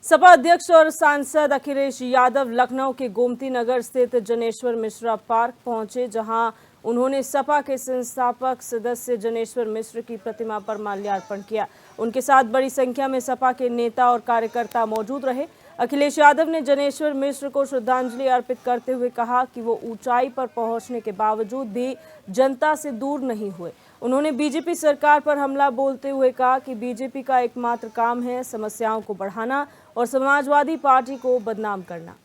सपा अध्यक्ष और सांसद अखिलेश यादव लखनऊ के गोमती नगर स्थित जनेश्वर मिश्रा पार्क पहुंचे, जहां उन्होंने सपा के संस्थापक सदस्य जनेश्वर मिश्र की प्रतिमा पर माल्यार्पण किया। उनके साथ बड़ी संख्या में सपा के नेता और कार्यकर्ता मौजूद रहे। अखिलेश यादव ने जनेश्वर मिश्र को श्रद्धांजलि अर्पित करते हुए कहा कि वो ऊंचाई पर पहुंचने के बावजूद भी जनता से दूर नहीं हुए। उन्होंने बीजेपी सरकार पर हमला बोलते हुए कहा कि बीजेपी का एकमात्र काम है समस्याओं को बढ़ाना और समाजवादी पार्टी को बदनाम करना।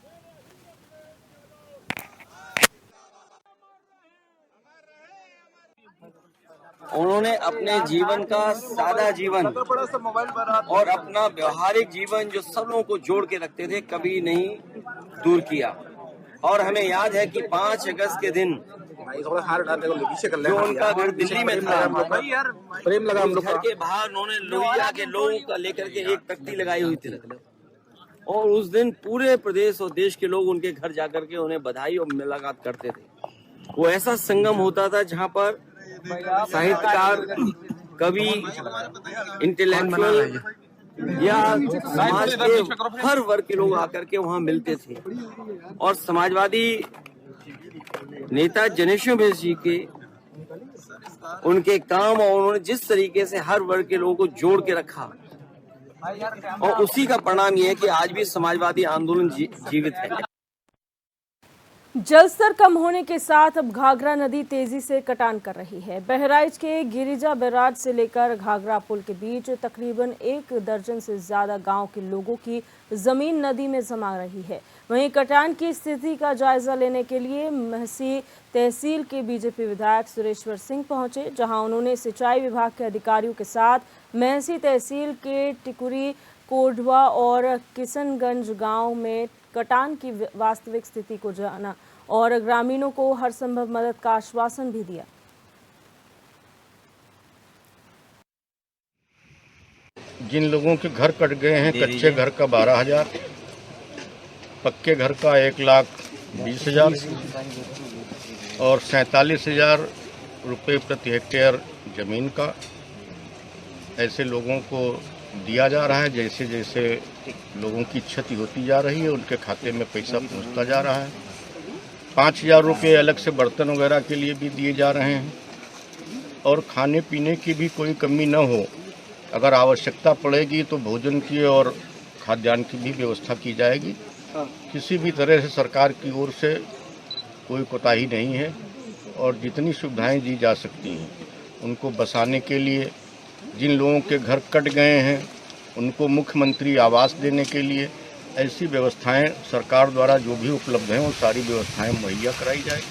उन्होंने अपने जीवन का सादा जीवन और अपना व्यवहारिक जीवन जो सब लोगों को जोड़ के रखते थे कभी नहीं दूर किया। और हमें याद है कि 5 अगस्त के दिन जो उनका घर दिल्ली में था, घर के बाहर उन्होंने लोहिया के लोगों का लेकर के एक तख्ती लगाई हुई थी और उस दिन पूरे प्रदेश और देश के लोग उनके घर जाकर के उन्हें बधाई और मुलाकात करते थे। वो ऐसा संगम होता था जहाँ पर साहित्यकार, कवि, इंटेलेक्चुअल या समाज के हर वर्ग के लोग आकर के वहाँ मिलते थे। और समाजवादी नेता जनेश्वर मिश्र जी के उनके काम और उन्होंने जिस तरीके से हर वर्ग के लोगों को जोड़ के रखा और उसी का परिणाम ये है कि आज भी समाजवादी आंदोलन जीवित है। जलस्तर कम होने के साथ अब घाघरा नदी तेजी से कटान कर रही है। बहराइच के गिरिजा बैराज से लेकर घाघरा पुल के बीच तकरीबन 1 दर्जन से ज्यादा गांव के लोगों की जमीन नदी में समा रही है। वहीं कटान की स्थिति का जायजा लेने के लिए महसी तहसील के बीजेपी विधायक सुरेश्वर सिंह पहुंचे, जहां उन्होंने सिंचाई विभाग के अधिकारियों के साथ महसी तहसील के टिकुरी, कोढ़वा और किशनगंज गांव में कटान की वास्तविक स्थिति को जाना और ग्रामीणों को हर संभव मदद का आश्वासन भी दिया। जिन लोगों के घर कट गए हैं, कच्चे घर का 12,000, पक्के घर का 1,20,000 और 47,000 रुपये प्रति हेक्टेयर जमीन का ऐसे लोगों को दिया जा रहा है। जैसे जैसे लोगों की क्षति होती जा रही है उनके खाते में पैसा पहुंचता जा रहा है। 5,000 रुपये अलग से बर्तन वगैरह के लिए भी दिए जा रहे हैं और खाने पीने की भी कोई कमी न हो। अगर आवश्यकता पड़ेगी तो भोजन की और खाद्यान्न की भी व्यवस्था की जाएगी। किसी भी तरह से सरकार की ओर से कोई कोताही नहीं है और जितनी सुविधाएं दी जा सकती हैं उनको बसाने के लिए, जिन लोगों के घर कट गए हैं उनको मुख्यमंत्री आवास देने के लिए ऐसी व्यवस्थाएं सरकार द्वारा जो भी उपलब्ध हैं वो सारी व्यवस्थाएं मुहैया कराई जाए।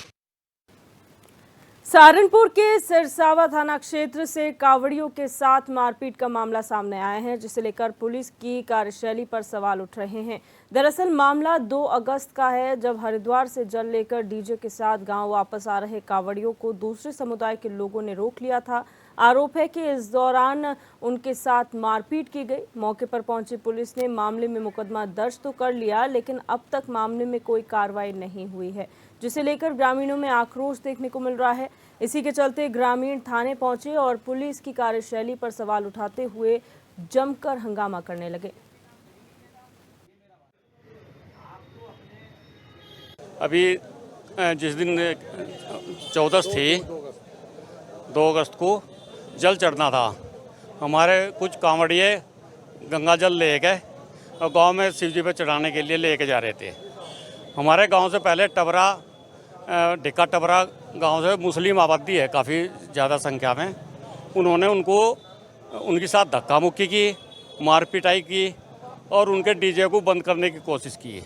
सहारनपुर के सिरसावा थाना क्षेत्र से कावड़ियों के साथ मारपीट का मामला सामने आया है, जिसे लेकर पुलिस की कार्यशैली पर सवाल उठ रहे हैं। दरअसल मामला 2 अगस्त का है, जब हरिद्वार से जल लेकर डीजे के साथ गांव वापस आ रहे कावड़ियों को दूसरे समुदाय के लोगों ने रोक लिया था। आरोप है कि इस दौरान उनके साथ मारपीट की गई। मौके पर पहुंची पुलिस ने मामले में मुकदमा दर्ज तो कर लिया, लेकिन अब तक मामले में कोई कार्रवाई नहीं हुई है, जिसे लेकर ग्रामीणों में आक्रोश देखने को मिल रहा है। इसी के चलते ग्रामीण थाने पहुंचे और पुलिस की कार्यशैली पर सवाल उठाते हुए जमकर हंगामा करने लगे। अभी जिस दिन 14 थी 2 अगस्त को जल चढ़ना था, हमारे कुछ कांवड़िए गंगा जल लेके और गांव में शिव जी पे चढ़ाने के लिए लेके जा रहे थे। हमारे गांव से पहले टबरा, ढिक्का टबरा गांव से मुस्लिम आबादी है काफ़ी ज़्यादा संख्या में। उन्होंने उनके साथ धक्का मुक्की की, मार पिटाई की और उनके डीजे को बंद करने की कोशिश की।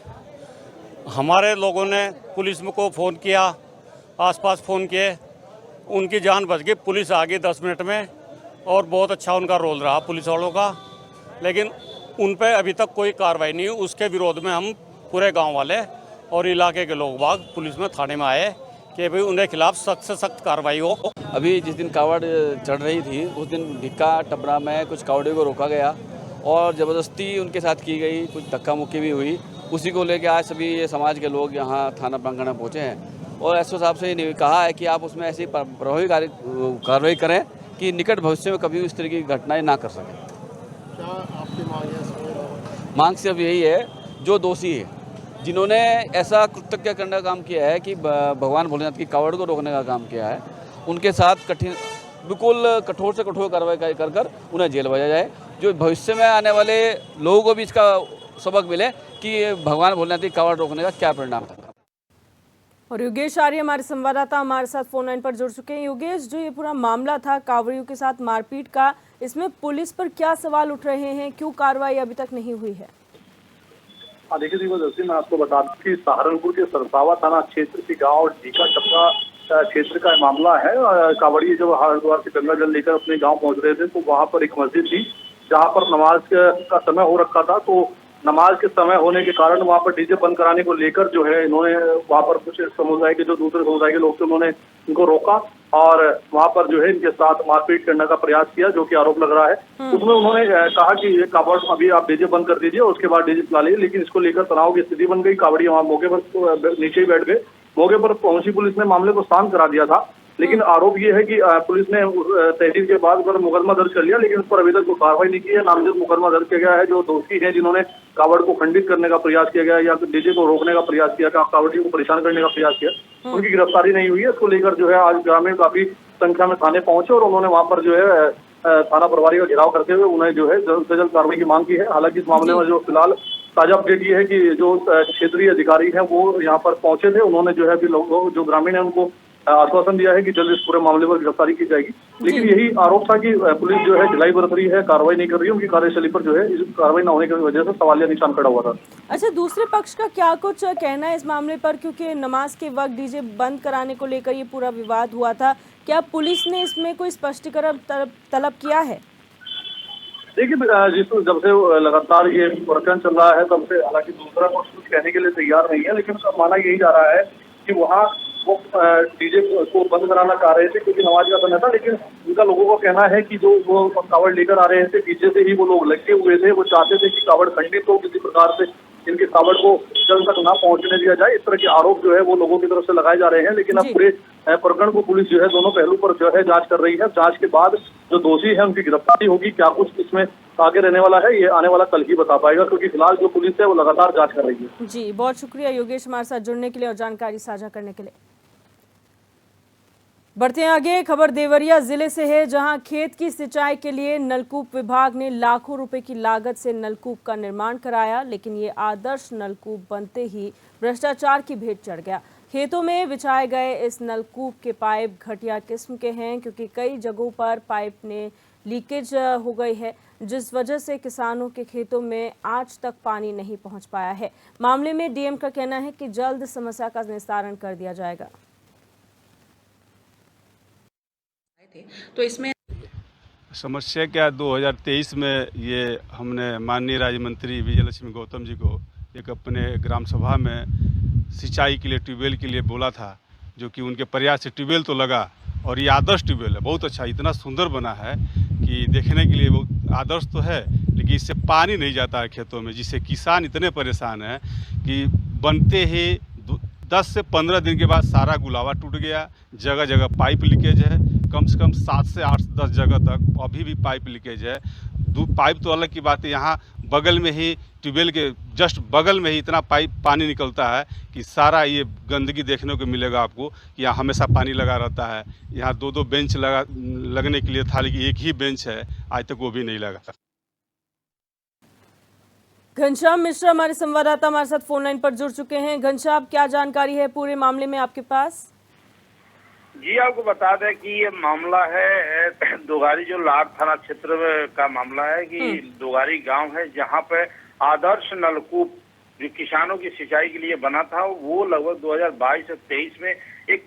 हमारे लोगों ने पुलिस को फ़ोन किया, आसपास फ़ोन किए, उनकी जान बच गई। पुलिस आ गई 10 मिनट में और बहुत अच्छा उनका रोल रहा पुलिस वालों का, लेकिन उन पर अभी तक कोई कार्रवाई नहीं हुई। उसके विरोध में हम पूरे गांव वाले और इलाके के लोग बाग पुलिस में थाने में आए कि भाई उनके खिलाफ सख्त से सख्त कार्रवाई हो। अभी जिस दिन कावड़ चढ़ रही थी उस दिन ढिक्का टबरा में कुछ कावड़ियों को रोका गया और ज़बरदस्ती उनके साथ की गई, कुछ धक्का मुक्की भी हुई। उसी को लेकर आज सभी ये समाज के लोग यहाँ थाना प्रांगण में पहुँचे हैं और एसओ साहब से ये कहा है कि आप उसमें ऐसी प्रभावी कार्रवाई करें कि निकट भविष्य में कभी इस तरह की घटनाएं ना कर सकें। क्या आपकी मांग है? मांग सिर्फ यही है, जो दोषी है, जिन्होंने ऐसा कृतज्ञ करने का काम किया है कि भगवान भोलेनाथ की कावड़ को रोकने का काम किया है, उनके साथ बिल्कुल कठोर से कठोर कार्रवाई कर उन्हें जेल भेजा जाए, जो भविष्य में आने वाले लोगों को भी इसका सबक मिले कि भगवान भोलेनाथ की कावड़ रोकने का क्या परिणाम था। और योगेश आर्य हमारे संवाददाता हमारे साथ फोन लाइन पर जुड़ चुके हैं। योगेश, जो ये पूरा मामला था कांवड़ियों के साथ मारपीट का, इसमें पुलिस पर क्या सवाल उठ रहे हैं, क्यों कार्रवाई अभी तक नहीं हुई है? देखिए दीपावली, मैं आपको बता दूं कि सहारनपुर के सरसावा थाना क्षेत्र के गांव ढीका टपरा क्षेत्र का मामला है। कांवड़िए जब हरिद्वार से गंगा जल लेकर अपने गांव पहुंच रहे थे तो वहां पर एक मस्जिद थी जहां पर नमाज का समय हो रखा था। तो नमाज के समय होने के कारण वहां पर डीजे बंद कराने को लेकर जो है इन्होंने वहां पर कुछ समुदाय के जो दूसरे समुदाय के लोग थे उन्होंने इनको रोका और वहां पर जो है इनके साथ मारपीट करने का प्रयास किया, जो कि आरोप लग रहा है। उसमें उन्होंने कहा कि ये कावड़ अभी आप डीजे बंद कर दीजिए, उसके बाद डीजे चला लीजिए, लेकिन इसको लेकर तनाव की स्थिति बन गई। कावड़ी वहां मौके पर नीचे ही बैठ गए। मौके पर पहुंची पुलिस ने मामले को शांत करा दिया था, लेकिन आरोप ये है कि पुलिस ने तहरीर के बाद पर मुकदमा दर्ज कर लिया, लेकिन उस पर अभी तक कोई कार्रवाई नहीं की है। नामजद मुकदमा दर्ज किया गया है। जो दोषी हैं जिन्होंने कावड़ को खंडित करने का प्रयास किया गया या डीजे को रोकने का प्रयास किया, कावड़ियों को परेशान करने का प्रयास किया, उनकी गिरफ्तारी नहीं हुई है। इसको लेकर जो है आज ग्रामीण काफी संख्या में थाने पहुंचे और उन्होंने वहां पर जो है थाना प्रभारी का घेराव करते हुए उन्हें जो है जल्द से जल्द कार्रवाई की मांग की है। हालांकि इस मामले में जो फिलहाल ताजा अपडेट ये है कि जो क्षेत्रीय अधिकारी हैं वो यहाँ पर पहुंचे थे। उन्होंने जो है अभी लोगों जो ग्रामीण है उनको आश्वासन दिया है कि जल्द इस पूरे मामले पर गिरफ्तारी की जाएगी, लेकिन यही आरोप था कि पुलिस जो है ढिलाई बरत रही है, कार्रवाई नहीं कर रही है। उनकी कार्यशैली पर जो है इस कार्रवाई न होने की वजह से सवालिया निशान खड़ा हुआ था। अच्छा, दूसरे पक्ष का क्या कुछ कहना है इस मामले पर, क्योंकि नमाज के वक्त डीजे बंद कराने को लेकर ये पूरा विवाद हुआ था, क्या पुलिस ने इसमें कोई स्पष्टीकरण तलब किया है? देखिए, जब से लगातार ये प्रकरण चल रहा है तब से हालांकि दूसरा पक्ष कुछ कहने के लिए तैयार नहीं है, लेकिन माना यही जा रहा है कि वहाँ वो डीजे को बंद कराना चाह रहे थे क्योंकि नमाज का समय था, लेकिन उनका लोगों का कहना है कि जो वो कावड़ लेकर आ रहे थे पीछे से ही वो लोग लगे हुए थे। वो चाहते थे कि कावड़ खंडित हो, किसी प्रकार से इनके कावड़ को जल तक ना पहुंचने दिया जाए। इस तरह के आरोप जो है वो लोगों की तरफ से लगाए जा रहे हैं, लेकिन अब पूरे प्रकरण को पुलिस जो है दोनों पहलू पर जो है जांच कर रही है। जांच के बाद जो दोषी है उनकी गिरफ्तारी होगी। क्या कुछ इसमें आगे रहने वाला है ये आने वाला कल ही बता पाएगा, क्योंकि फिलहाल जो पुलिस है वो लगातार जांच कर रही है। जी, बहुत शुक्रिया योगेश हमारे साथ जुड़ने के लिए और जानकारी साझा करने के लिए। बढ़ते हैं आगे। खबर देवरिया जिले से है, जहां खेत की सिंचाई के लिए नलकूप विभाग ने लाखों रुपए की लागत से नलकूप का निर्माण कराया, लेकिन ये आदर्श नलकूप बनते ही भ्रष्टाचार की भेंट चढ़ गया। खेतों में बिछाए गए इस नलकूप के पाइप घटिया किस्म के हैं, क्योंकि कई जगहों पर पाइप ने लीकेज हो गई है, जिस वजह से किसानों के खेतों में आज तक पानी नहीं पहुंच पाया है। मामले में डीएम का कहना है कि जल्द समस्या का निस्तारण कर दिया जाएगा। तो इसमें समस्या क्या, 2023 में ये हमने माननीय राज्य मंत्री विजयलक्ष्मी गौतम जी को एक अपने ग्राम सभा में सिंचाई के लिए ट्यूबवेल के लिए बोला था, जो कि उनके प्रयास से ट्यूबवेल तो लगा और ये आदर्श ट्यूबवेल है, बहुत अच्छा, इतना सुंदर बना है कि देखने के लिए बहुत आदर्श तो है, लेकिन इससे पानी नहीं जाता है खेतों में, जिससे किसान इतने परेशान हैं कि बनते ही 10 से 15 दिन के बाद सारा गुलावा टूट गया। जगह जगह पाइप लीकेज है, कम से कम 7 से 8-10 जगह तक अभी भी पाइप लीकेज है। पाइप तो अलग की बात है, यहाँ बगल में ही ट्यूबवेल के जस्ट बगल में ही इतना पाइप पानी निकलता है कि सारा ये गंदगी देखने को मिलेगा आपको कि यहाँ हमेशा पानी लगा रहता है। यहाँ 2-2 बेंच लगने के लिए था, लेकिन एक ही बेंच है, आज तक वो भी नहीं लगा। घनश्याम मिश्रा हमारे संवाददाता हमारे साथ फोन लाइन पर जुड़ चुके हैं। घनश्याम, क्या जानकारी है पूरे मामले में आपके पास? जी, आपको बता दें कि ये मामला है दोगारी, जो लाड़ थाना क्षेत्र का मामला है कि दोगारी गांव है जहां पे आदर्श नलकूप जो किसानों की सिंचाई के लिए बना था, वो लगभग 2022 से 23 में एक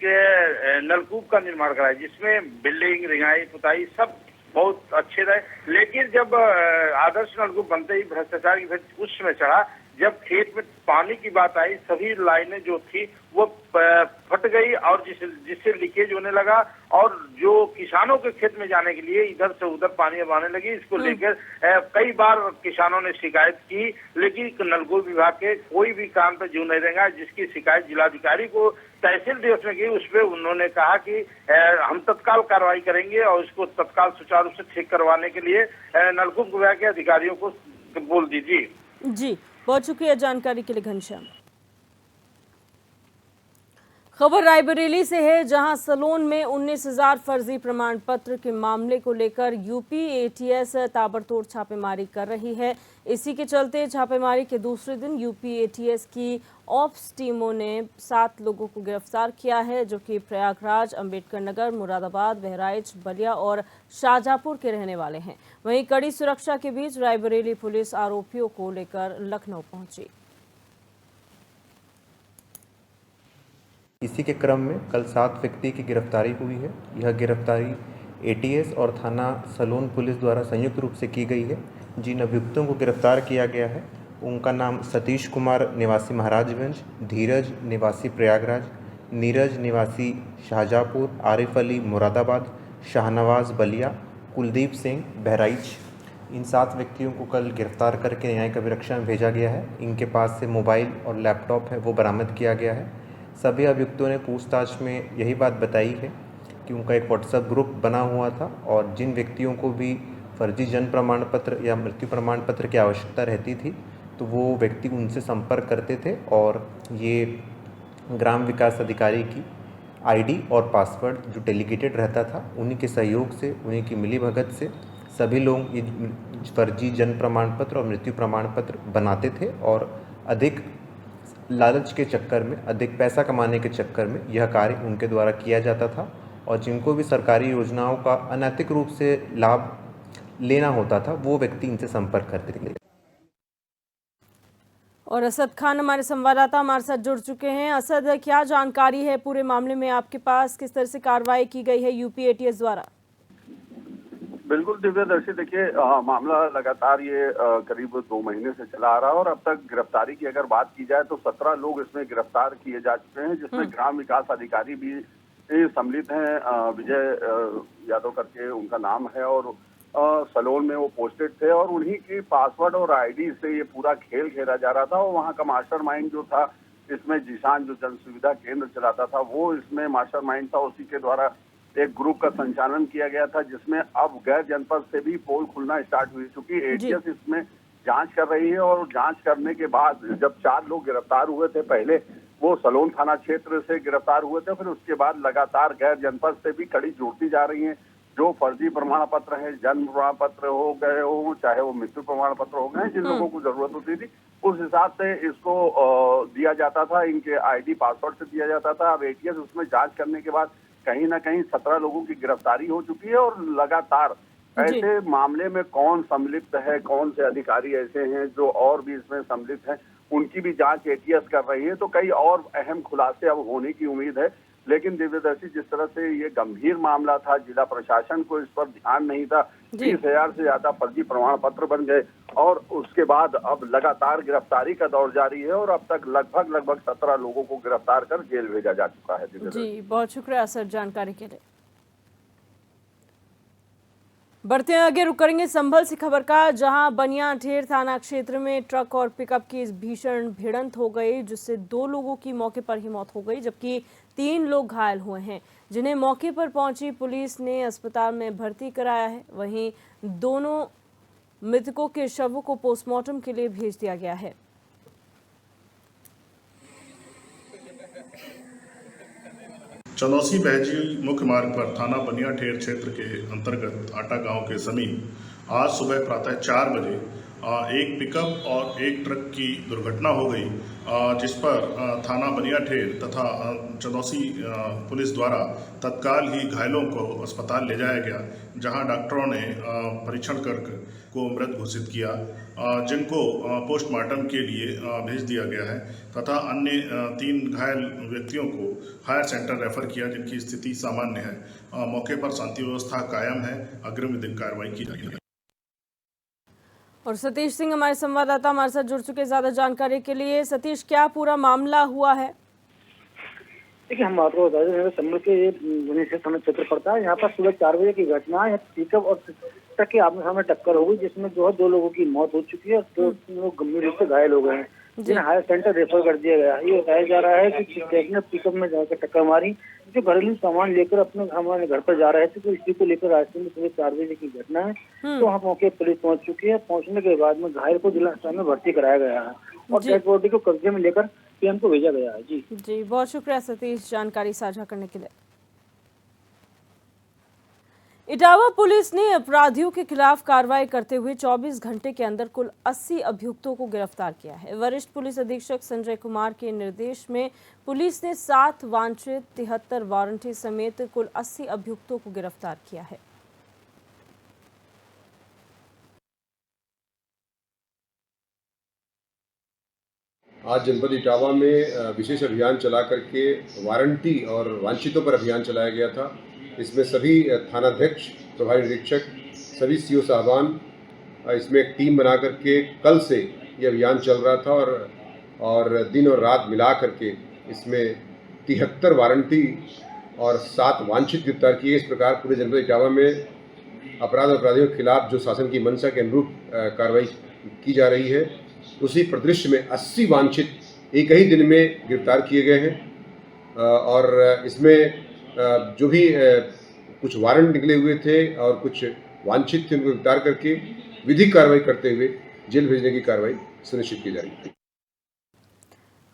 नलकूप का निर्माण कराया, जिसमें बिल्डिंग, रिंगाई, पुताई सब बहुत अच्छे रहे। लेकिन जब आदर्श नलकूप बनते ही भ्रष्टाचार की भेंट उस समय चढ़ा, जब खेत में पानी की बात आई, सभी लाइनें जो थी वो फट गई और जिससे लीकेज होने लगा और जो किसानों के खेत में जाने के लिए इधर से उधर पानी अब आने लगी। इसको लेकर कई बार किसानों ने शिकायत की, लेकिन नलकूप विभाग के कोई भी काम पे जो नहीं रहेगा। जिसकी शिकायत जिलाधिकारी को तहसील दिवस में की, उस पर उन्होंने कहा कि हम तत्काल कार्रवाई करेंगे और इसको तत्काल सुचारू रूप से ठीक करवाने के लिए नलकूप विभाग के अधिकारियों को बोल दीजिए। जी, बहुत शुक्रिया जानकारी के लिए घनश्याम। खबर रायबरेली से है, जहां सलोन में 19,000 फर्जी प्रमाण पत्र के मामले को लेकर यूपी एटीएस ताबड़तोड़ छापेमारी कर रही है। इसी के चलते छापेमारी के दूसरे दिन यूपी एटीएस की ऑप्स टीमों ने 7 लोगों को गिरफ्तार किया है, जो कि प्रयागराज, अंबेडकर नगर, मुरादाबाद, बहराइच, बलिया और शाहजहांपुर के रहने वाले हैं। वहीं कड़ी सुरक्षा के बीच रायबरेली पुलिस आरोपियों को लेकर लखनऊ पहुंची। इसी के क्रम में कल 7 व्यक्ति की गिरफ्तारी हुई है। यह गिरफ्तारी एटीएस और थाना सलोन पुलिस द्वारा संयुक्त रूप से की गई है। जिन अभियुक्तों को गिरफ्तार किया गया है उनका नाम सतीश कुमार निवासी महाराजगंज, धीरज निवासी प्रयागराज, नीरज निवासी शाहजहांपुर, आरिफ अली मुरादाबाद, शाहनवाज बलिया, कुलदीप सिंह बहराइच। इन 7 व्यक्तियों को कल गिरफ्तार करके न्यायिक अभिरक्षा में भेजा गया है। इनके पास से मोबाइल और लैपटॉप है वो बरामद किया गया है। सभी अभियुक्तों ने पूछताछ में यही बात बताई है कि उनका एक व्हाट्सएप ग्रुप बना हुआ था और जिन व्यक्तियों को भी फर्जी जन्म प्रमाण पत्र या मृत्यु प्रमाण पत्र की आवश्यकता रहती थी तो वो व्यक्ति उनसे संपर्क करते थे और ये ग्राम विकास अधिकारी की आईडी और पासवर्ड जो डेलीगेटेड रहता था उन्हीं के सहयोग से, उन्हीं की मिलीभगत से सभी लोग ये फर्जी जन्म प्रमाण पत्र और मृत्यु प्रमाण पत्र बनाते थे और अधिक लालच के चक्कर में, अधिक पैसा कमाने के चक्कर में यह कार्य उनके द्वारा किया जाता था और जिनको भी सरकारी योजनाओं का अनैतिक रूप से लाभ लेना होता था वो व्यक्ति इनसे संपर्क करते थे। और असद खान हमारे संवाददाता हमारे साथ जुड़ चुके हैं। असद, क्या जानकारी है पूरे मामले में आपके पास? किस तरह से कार्रवाई की गई है यूपी एटीएस द्वारा? बिल्कुल दिव्यदर्शी, देखिए मामला लगातार ये करीब 2 महीने से चला आ रहा है और अब तक गिरफ्तारी की अगर बात की जाए तो 17 लोग इसमें गिरफ्तार किए जा चुके हैं, जिसमें ग्राम विकास अधिकारी भी सम्मिलित हैं। विजय यादव करके उनका नाम है और सलोन में वो पोस्टेड थे और उन्हीं की पासवर्ड और आईडी से ये पूरा खेल खेला जा रहा था। और वहाँ का मास्टरमाइंड जो था इसमें जिशान, जो जन सुविधा केंद्र चलाता था, वो इसमें मास्टरमाइंड था। उसी के द्वारा एक ग्रुप का संचालन किया गया था जिसमें अब गैर जनपद से भी पोल खुलना स्टार्ट हुई चुकी। एटीएस इसमें जांच कर रही है और जांच करने के बाद जब 4 लोग गिरफ्तार हुए थे, पहले वो सलोन थाना क्षेत्र से गिरफ्तार हुए थे, फिर उसके बाद लगातार गैर जनपद से भी कड़ी जुड़ती जा रही है। जो फर्जी प्रमाण पत्र है, जन्म प्रमाण पत्र हो गए हो, चाहे वो मृत्यु प्रमाण पत्र हो गए, जिन लोगों को जरूरत होती थी उस हिसाब से इसको दिया जाता था, इनके आईडी पासवर्ड से दिया जाता था। अब एटीएस उसमें जांच करने के बाद कहीं ना कहीं 17 लोगों की गिरफ्तारी हो चुकी है और लगातार ऐसे मामले में कौन सम्मिलित है, कौन से अधिकारी ऐसे हैं जो और भी इसमें सम्मिलित हैं, उनकी भी जांच एटीएस कर रही है। तो कई और अहम खुलासे अब होने की उम्मीद है। लेकिन दिव्यदर्शी, जिस तरह से ये गंभीर मामला था, जिला प्रशासन को इस पर ध्यान नहीं था, 30,000 से ज्यादा फर्जी प्रमाण पत्र बन गए और उसके बाद अब लगातार गिरफ्तारी का दौर जारी है और अब तक लगभग 17 लोगों को गिरफ्तार कर जेल भेजा जा चुका है। जी, बहुत शुक्रिया सर जानकारी के लिए। बढ़ते हैं आगे, रुक करेंगे संभल से खबर का, जहां बनियाठेर थाना क्षेत्र में ट्रक और पिकअप की भीषण भिड़ंत हो गई, जिससे 2 लोगों की मौके पर ही मौत हो गई, जबकि 3 लोग घायल हुए हैं, जिन्हें मौके पर पहुंची पुलिस ने अस्पताल में भर्ती कराया है। वहीं दोनों मृतकों के शवों को पोस्टमार्टम के लिए भेज दिया गया है। चंदौसी बहजी मुख्य मार्ग पर थाना बनियाठेर क्षेत्र के अंतर्गत आटा गांव के समीप आज सुबह प्रातः 4 बजे एक पिकअप और एक ट्रक की दुर्घटना हो गई, जिस पर थाना बनियाठेर तथा चंदौसी पुलिस द्वारा तत्काल ही घायलों को अस्पताल ले जाया गया, जहां डॉक्टरों ने परीक्षण कर को मृत घोषित किया, जिनको पोस्टमार्टम के लिए भेज दिया गया है तथा अन्य 3 घायल व्यक्तियों को हायर सेंटर रेफर किया, जिनकी स्थिति सामान्य है। मौके पर शांति व्यवस्था कायम है, अग्रिम विधिक कार्रवाई की जाएगी। और सतीश सिंह हमारे संवाददाता हमारे साथ जुड़ चुके ज्यादा जानकारी के लिए। सतीश, क्या पूरा मामला हुआ है? देखिए, हम आपको बता दें, संभल के थाना क्षेत्र पड़ता है। यहाँ पर सुबह 4 बजे की घटना है। पिकअप और ट्रक की आमने सामने टक्कर हो गई, जिसमें जो है 2 लोगों की मौत हो चुकी है और 2 लोग गंभीर रूप से घायल हो गए हैं। जिन्हें हायर सेंटर रेफर कर दिया गया। ये बताया जा रहा है कि ट्रक ने पिकअप में जाकर टक्कर मारी, जो घरेलू सामान लेकर अपने हमारे घर पर जा रहे थे। तो इसी को लेकर रास्ते में सुबह 4 बजे की घटना है। तो वहाँ मौके पुलिस पहुंच चुकी है। पहुंचने के बाद में घायल को जिला अस्पताल में भर्ती कराया गया है और डेड बॉडी को कब्जे में लेकर पीएम को भेजा गया है। जी बहुत शुक्रिया सतीश जानकारी साझा करने के लिए। इटावा पुलिस ने अपराधियों के खिलाफ कार्रवाई करते हुए 24 घंटे के अंदर कुल 80 अभियुक्तों को गिरफ्तार किया है। वरिष्ठ पुलिस अधीक्षक संजय कुमार के निर्देश में पुलिस ने 7 वांछित 73 वारंटी समेत कुल 80 अभियुक्तों को गिरफ्तार किया है। आज जनपद इटावा में विशेष अभियान चला करके वारंटी और वांछितों पर अभियान चलाया गया था। इसमें सभी थानाध्यक्ष, प्रभारी निरीक्षक, सभी सीओ साहबान इसमें एक टीम बना करके कल से ये अभियान चल रहा था और दिन और रात मिला करके इसमें 73 वारंटी और 7 वांछित गिरफ्तार किए। इस प्रकार पूरे जनपद इटावा में अपराधियों के खिलाफ जो शासन की मंशा के अनुरूप कार्रवाई की जा रही है, उसी परिदृश्य में 80 वांछित एक ही दिन में गिरफ्तार किए गए हैं। और इसमें जो भी कुछ वारंट निकले हुए थे और कुछ वांछित थे, उनको गिरफ्तार करके विधिक कार्रवाई करते हुए जेल भेजने की कार्रवाई सुनिश्चित की जा रही है।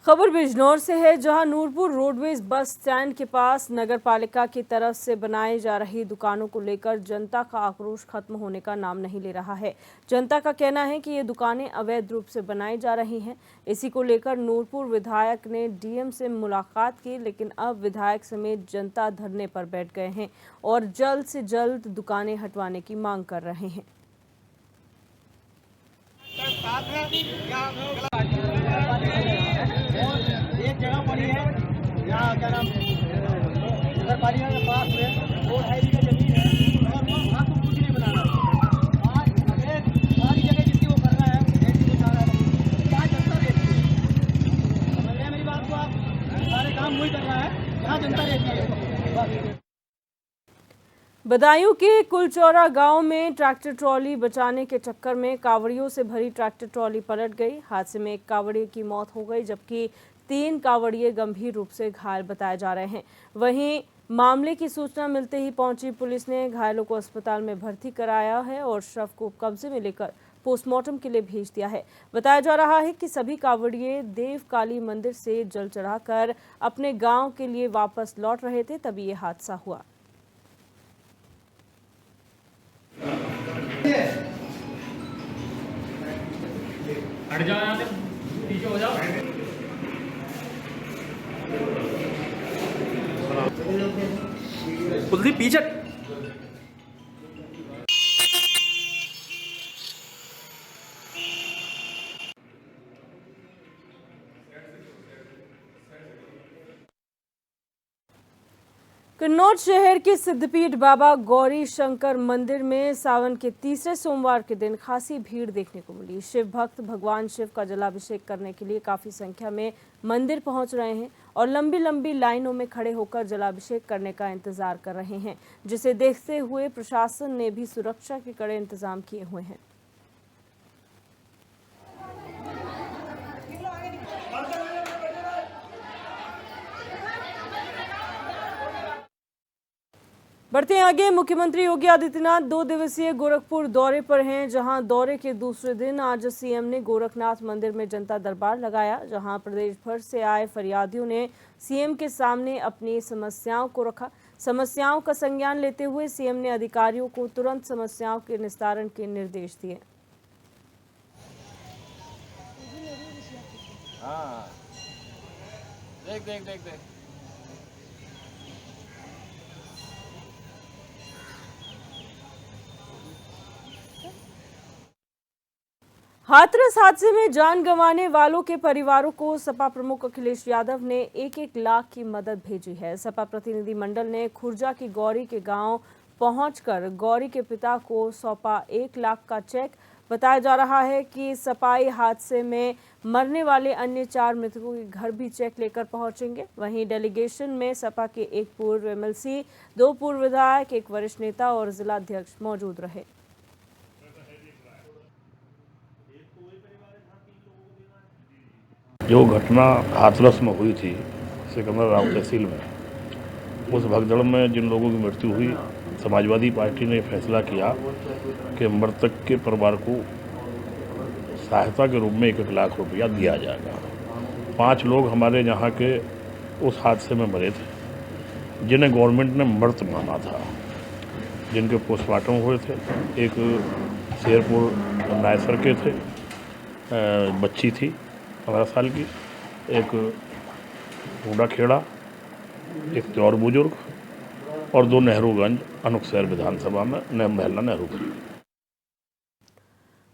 खबर बिजनौर से है, जहां नूरपुर रोडवेज बस स्टैंड के पास नगर पालिका की तरफ से बनाई जा रही दुकानों को लेकर जनता का आक्रोश खत्म होने का नाम नहीं ले रहा है। जनता का कहना है कि ये दुकानें अवैध रूप से बनाई जा रही हैं। इसी को लेकर नूरपुर विधायक ने डीएम से मुलाकात की, लेकिन अब विधायक समेत जनता धरने पर बैठ गए हैं और जल्द से जल्द दुकानें हटवाने की मांग कर रहे हैं। एक जगह पड़ी है यहाँ क्या नाम नगर पालिका के पास में 2 ढाई बीघा जमीन है और वहाँ तो कुछ नहीं बनाना। आज सारी जगह जिसकी वो कर रहा है क्या जनता रहती है। समझ रहे हैं मेरी बात को आप? सारे काम वही कर रहा है जहाँ जनता रहती है। बदायूं के कुलचौरा गांव में ट्रैक्टर ट्रॉली बचाने के चक्कर में कावड़ियों से भरी ट्रैक्टर ट्रॉली पलट गई। हादसे में एक कावड़िए की मौत हो गई, जबकि 3 कावड़िए गंभीर रूप से घायल बताए जा रहे हैं। वहीं मामले की सूचना मिलते ही पहुंची पुलिस ने घायलों को अस्पताल में भर्ती कराया है और शव को कब्जे में लेकर पोस्टमार्टम के लिए भेज दिया है। बताया जा रहा है कि सभी कावड़िए देव काली मंदिर से जल चढ़ाकर अपने गाँव के लिए वापस लौट रहे थे, तभी ये हादसा हुआ। हट जाओ, यहाँ से पीछे हो जाओ। कुलदीप पीछे। कन्नौज शहर के सिद्धपीठ बाबा गौरी शंकर मंदिर में सावन के तीसरे सोमवार के दिन खासी भीड़ देखने को मिली। शिव भक्त भगवान शिव का जलाभिषेक करने के लिए काफी संख्या में मंदिर पहुंच रहे हैं और लंबी लंबी लाइनों में खड़े होकर जलाभिषेक करने का इंतजार कर रहे हैं, जिसे देखते हुए प्रशासन ने भी सुरक्षा के कड़े इंतजाम किए हुए हैं। बढ़ते हैं आगे। मुख्यमंत्री योगी आदित्यनाथ 2 दिवसीय गोरखपुर दौरे पर हैं, जहां दौरे के दूसरे दिन आज सीएम ने गोरखनाथ मंदिर में जनता दरबार लगाया, जहां प्रदेश भर से आए फरियादियों ने सीएम के सामने अपनी समस्याओं को रखा। समस्याओं का संज्ञान लेते हुए सीएम ने अधिकारियों को तुरंत समस्याओं के निस्तारण के निर्देश दिए। देख हाथरस हादसे में जान गंवाने वालों के परिवारों को सपा प्रमुख अखिलेश यादव ने 1-1 लाख की मदद भेजी है। सपा प्रतिनिधि मंडल ने खुर्जा की गौरी के गांव पहुंचकर गौरी के पिता को सौंपा 1 लाख का चेक। बताया जा रहा है कि सपाई हादसे में मरने वाले अन्य 4 मृतकों के घर भी चेक लेकर पहुंचेंगे। वहीं डेलीगेशन में सपा के 1 पूर्व एमएलसी, 2 पूर्व विधायक, 1 वरिष्ठ नेता और जिलाध्यक्ष मौजूद रहे। जो घटना हाथरस में हुई थी सिकंदराबाद तहसील में, उस भगदड़ में जिन लोगों की मृत्यु हुई, समाजवादी पार्टी ने फैसला किया कि मृतक के परिवार को सहायता के रूप में 1-1 लाख रुपया दिया जाएगा। 5 लोग हमारे यहाँ के उस हादसे में मरे थे, जिन्हें गवर्नमेंट ने मृत माना था, जिनके पोस्टमार्टम हुए थे। एक शेरपुर नायसर के थे, बच्ची थी 15 साल की, एक बूढ़ा खेड़ा, एक त्योर बुजुर्ग और 2 नेहरूगंज अनुपशहर विधानसभा में महिला नेहरू खड़ी।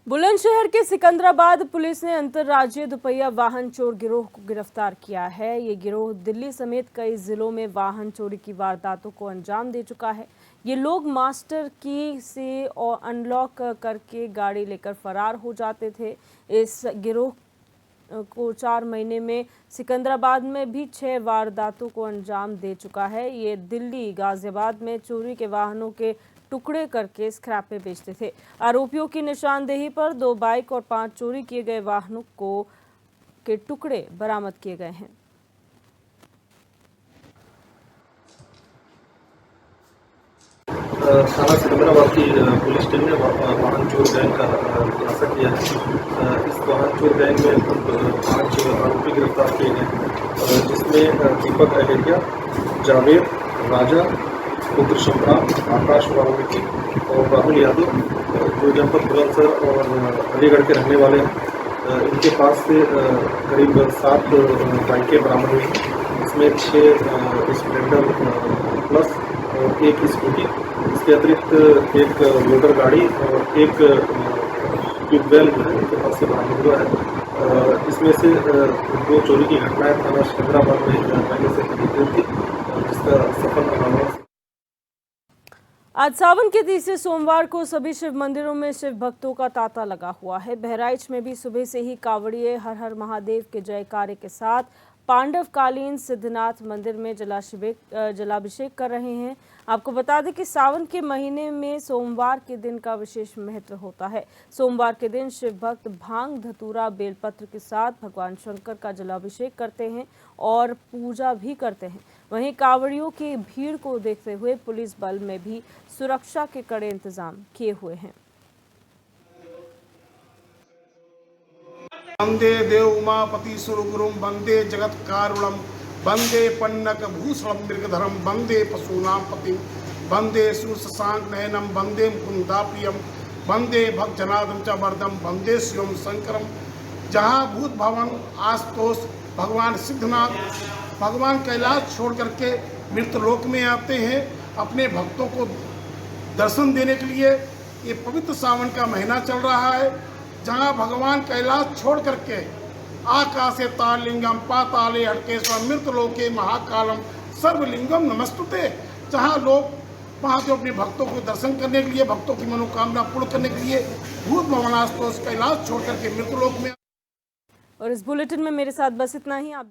बुलंदशहर के सिकंदराबाद पुलिस ने अंतर्राज्यीय दुपहिया वाहन चोर गिरोह को गिरफ्तार किया है। ये गिरोह दिल्ली समेत कई जिलों में वाहन चोरी की वारदातों को अंजाम दे चुका है। ये लोग मास्टर की से और अनलॉक करके गाड़ी लेकर फरार हो जाते थे। इस गिरोह को 4 महीने में सिकंदराबाद में भी 6 वारदातों को अंजाम दे चुका है। ये दिल्ली, गाजियाबाद में चोरी के वाहनों के टुकड़े करके स्क्रैप पे बेचते थे। आरोपियों की निशानदेही पर 2 बाइक और 5 चोरी किए गए वाहनों के टुकड़े बरामद किए गए हैं। थाना सिकंदराबाद की पुलिस टीम ने वाहन चोर गैंग का खुलासा किया है। इस वाहन चोर गैंग में 5 आरोपी गिरफ्तार किए गए, जिसमें दीपक अहेरिया, जावेद, राजा, पुत्र शंकरा, आकाश वाल्मीकि और राहुल यादव, जो जनपद बुलंदशहर और अलीगढ़ के रहने वाले हैं। इनके पास से करीब 7 बाइकें बरामद हुई, इसमें 6 स्प्लेंडर प्लस और 1 स्कूटी। इसके अतिरिक्त 1 लोडर गाड़ी और 1 ट्यूबवेल इनके पास से बरामद हुआ है। इसमें से 2 चोरी की घटनाएं थाना सिकंदराबाद में पहले से की थी, जिसका सफल बरामद। आज सावन के तीसरे सोमवार को सभी शिव मंदिरों में शिव भक्तों का तांता लगा हुआ है। बहराइच में भी सुबह से ही कांवड़िए हर हर महादेव के जयकारे के साथ पांडवकालीन सिद्धनाथ मंदिर में जलाभिषेक कर रहे हैं। आपको बता दें कि सावन के महीने में सोमवार के दिन का विशेष महत्व होता है। सोमवार के दिन शिव भक्त भांग, धतूरा, बेलपत्र के साथ भगवान शंकर का जलाभिषेक करते हैं और पूजा भी करते हैं। वहीं कांवड़ियों की भीड़ को देखते हुए पुलिस बल में भी सुरक्षा के कड़े इंतजाम किए हुए हैं। वंदे देव उमापति सुरगुरुम, वंदे जगत कारुणम, वंदे पन्नक भूषणम मृगधरम, वंदे पशूनाम पतिम, वंदे सुशशांक नयनम, वंदे मुकुंदा प्रियम, वंदे भक्त जनार्दन च वरदम, वंदे शिवम शंकरम। जहाँ भूत भवन आशुतोष भगवान सिद्धनाथ भगवान कैलाश छोड़ करके मृतलोक में आते हैं अपने भक्तों को दर्शन देने के लिए। ये पवित्र सावन का महीना चल रहा है, जहाँ भगवान कैलाश छोड़ करके आकाशे तालिंगम पाताले हटकेश्वर मृतलोके महाकालम सर्वलिंगम नमस्तुते, जहाँ लोग वहाँ जो अपने भक्तों को दर्शन करने के लिए, भक्तों की मनोकामना पूर्ण करने के लिए भूत भवनास्तोष कैलाश छोड़ करके मृतलोक में। और इस बुलेटिन में मेरे साथ बस इतना ही। आप